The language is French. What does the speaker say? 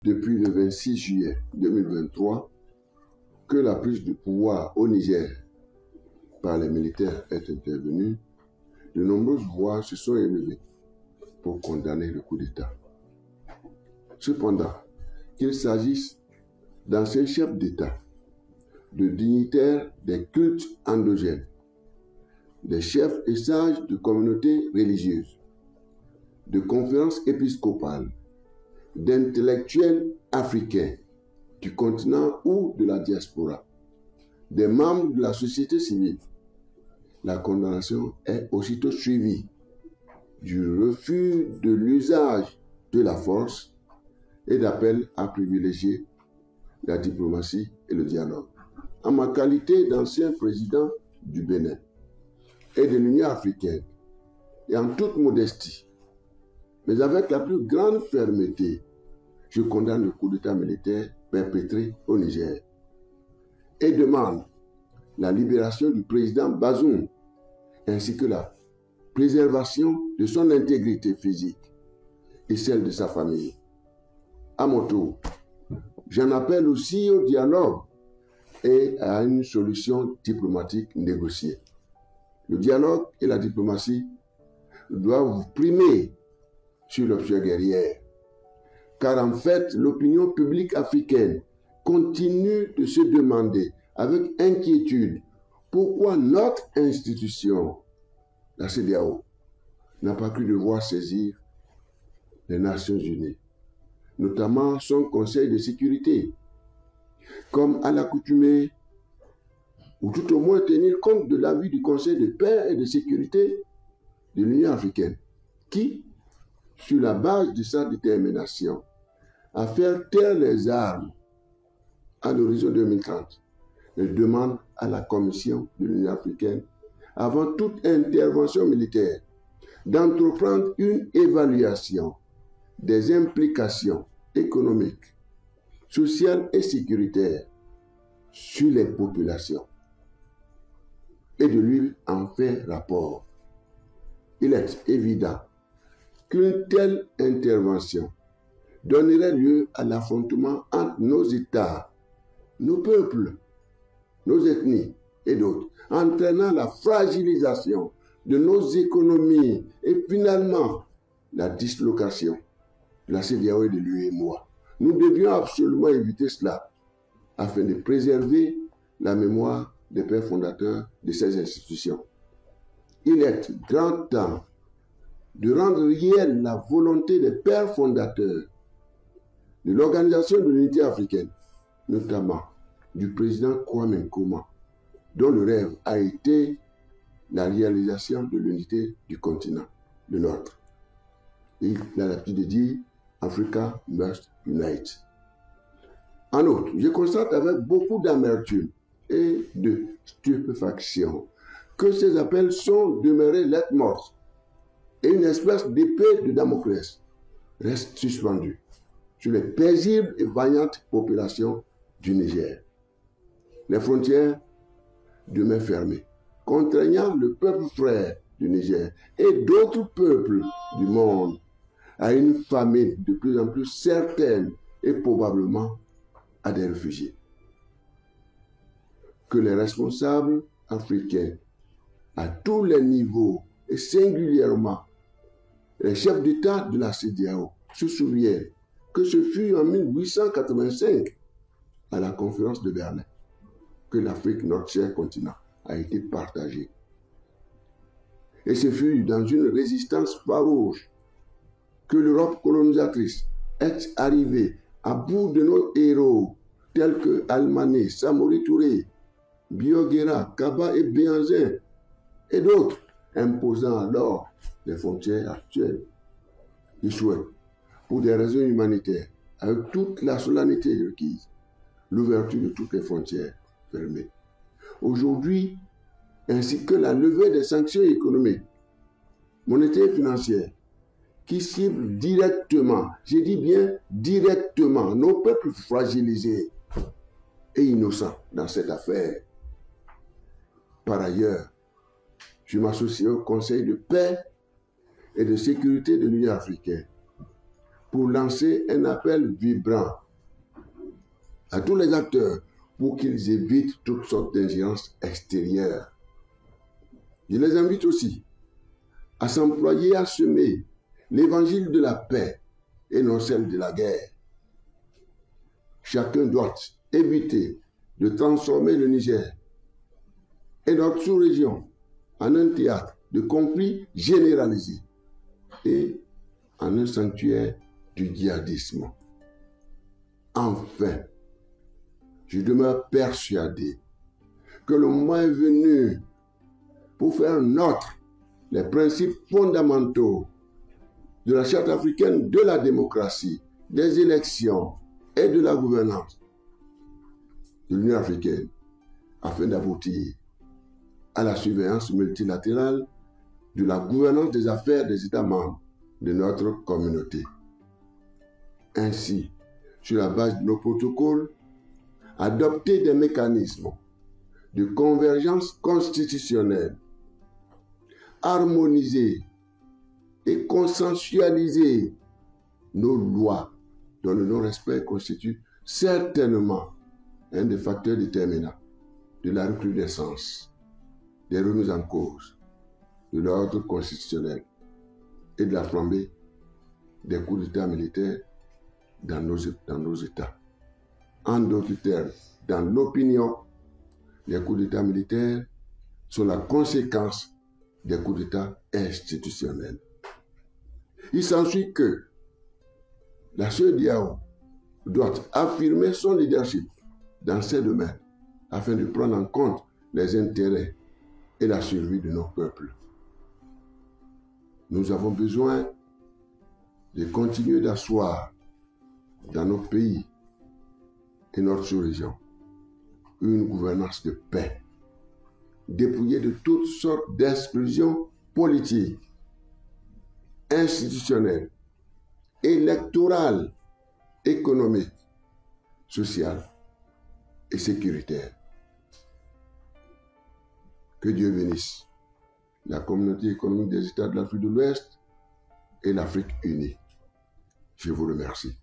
depuis le 26 juillet 2023 que la prise de pouvoir au Niger par les militaires est intervenue, de nombreuses voix se sont élevées pour condamner le coup d'État. Cependant, qu'il s'agisse d'anciens chefs d'État, de dignitaires des cultes endogènes, des chefs et sages de communautés religieuses, de conférences épiscopales, d'intellectuels africains du continent ou de la diaspora, des membres de la société civile, la condamnation est aussitôt suivie du refus de l'usage de la force et d'appel à privilégier la diplomatie et le dialogue. En ma qualité d'ancien président du Bénin et de l'Union africaine, et en toute modestie, mais avec la plus grande fermeté, je condamne le coup d'État militaire perpétré au Niger et demande la libération du président Bazoum ainsi que la préservation de son intégrité physique et celle de sa famille. À mon tour, j'en appelle aussi au dialogue et à une solution diplomatique négociée. Le dialogue et la diplomatie doivent primer sur l'option guerrière, car en fait, l'opinion publique africaine continue de se demander avec inquiétude pourquoi notre institution, la CEDEAO, n'a pas cru devoir saisir les Nations Unies, notamment son Conseil de sécurité, comme à l'accoutumée, ou tout au moins tenir compte de l'avis du Conseil de paix et de sécurité de l'Union africaine, qui, sur la base de sa détermination à faire taire les armes à l'horizon 2030, elle demande à la Commission de l'Union africaine, avant toute intervention militaire, d'entreprendre une évaluation des implications économiques, sociales et sécuritaires sur les populations et de lui en faire rapport. Il est évident qu'une telle intervention donnerait lieu à l'affrontement entre nos États, nos peuples, nos ethnies et d'autres, entraînant la fragilisation de nos économies et finalement la dislocation de la CEDEAO et de l'UEMOA. Nous devions absolument éviter cela afin de préserver la mémoire des pères fondateurs de ces institutions. Il est grand temps de rendre réelle la volonté des pères fondateurs de l'Organisation de l'Unité africaine, notamment du président Kwame Nkrumah, dont le rêve a été la réalisation de l'unité du continent, le nôtre. Il a l'habitude de dire « Africa must unite ». En outre, je constate avec beaucoup d'amertume et de stupéfaction que ces appels sont demeurés lettres mortes et une espèce d'épée de Damoclès reste suspendue sur les paisibles et vaillantes populations du Niger. Les frontières demeurent fermées, contraignant le peuple frère du Niger et d'autres peuples du monde à une famine de plus en plus certaine et probablement à des réfugiés. Que les responsables africains, à tous les niveaux et singulièrement les chefs d'État de la CEDEAO, se souviennent que ce fut en 1885, à la conférence de Berlin, que l'Afrique, notre cher continent, a été partagée. Et ce fut dans une résistance farouche que l'Europe colonisatrice est arrivée à bout de nos héros, tels que Almané, Samori Touré, Bioguera, Kaba et Béhanzin, et d'autres, imposant alors les frontières actuelles. Je souhaite, pour des raisons humanitaires, avec toute la solennité requise, l'ouverture de toutes les frontières fermées. Aujourd'hui, ainsi que la levée des sanctions économiques, monétaires et financières, qui ciblent directement, je dis bien directement, nos peuples fragilisés et innocents dans cette affaire. Par ailleurs, je m'associe au Conseil de paix et de sécurité de l'Union africaine pour lancer un appel vibrant à tous les acteurs pour qu'ils évitent toutes sortes d'ingérences extérieures. Je les invite aussi à s'employer à semer l'évangile de la paix et non celle de la guerre. Chacun doit éviter de transformer le Niger et notre sous-région en un théâtre de conflits généralisés et en un sanctuaire du djihadisme. Enfin, je demeure persuadé que le moment est venu pour faire nôtre les principes fondamentaux de la Charte africaine de la démocratie, des élections et de la gouvernance de l'Union africaine afin d'aboutir à la surveillance multilatérale de la gouvernance des affaires des États membres de notre communauté. Ainsi, sur la base de nos protocoles, adopter des mécanismes de convergence constitutionnelle, harmoniser et consensualiser nos lois dont le non-respect constitue certainement un des facteurs déterminants de la recrudescence des remises en cause de l'ordre constitutionnel et de la flambée des coups d'État militaires dans nos États. En d'autres termes, dans l'opinion, les coups d'État militaires sont la conséquence des coups d'État institutionnels. Il s'ensuit que la CEDEAO doit affirmer son leadership dans ces domaines afin de prendre en compte les intérêts et la survie de nos peuples. Nous avons besoin de continuer d'asseoir dans nos pays et notre sous-région une gouvernance de paix, dépouillée de toutes sortes d'exclusions politiques, institutionnelles, électorales, économiques, sociales et sécuritaires. Que Dieu bénisse la communauté économique des États de l'Afrique de l'Ouest et l'Afrique unie. Je vous remercie.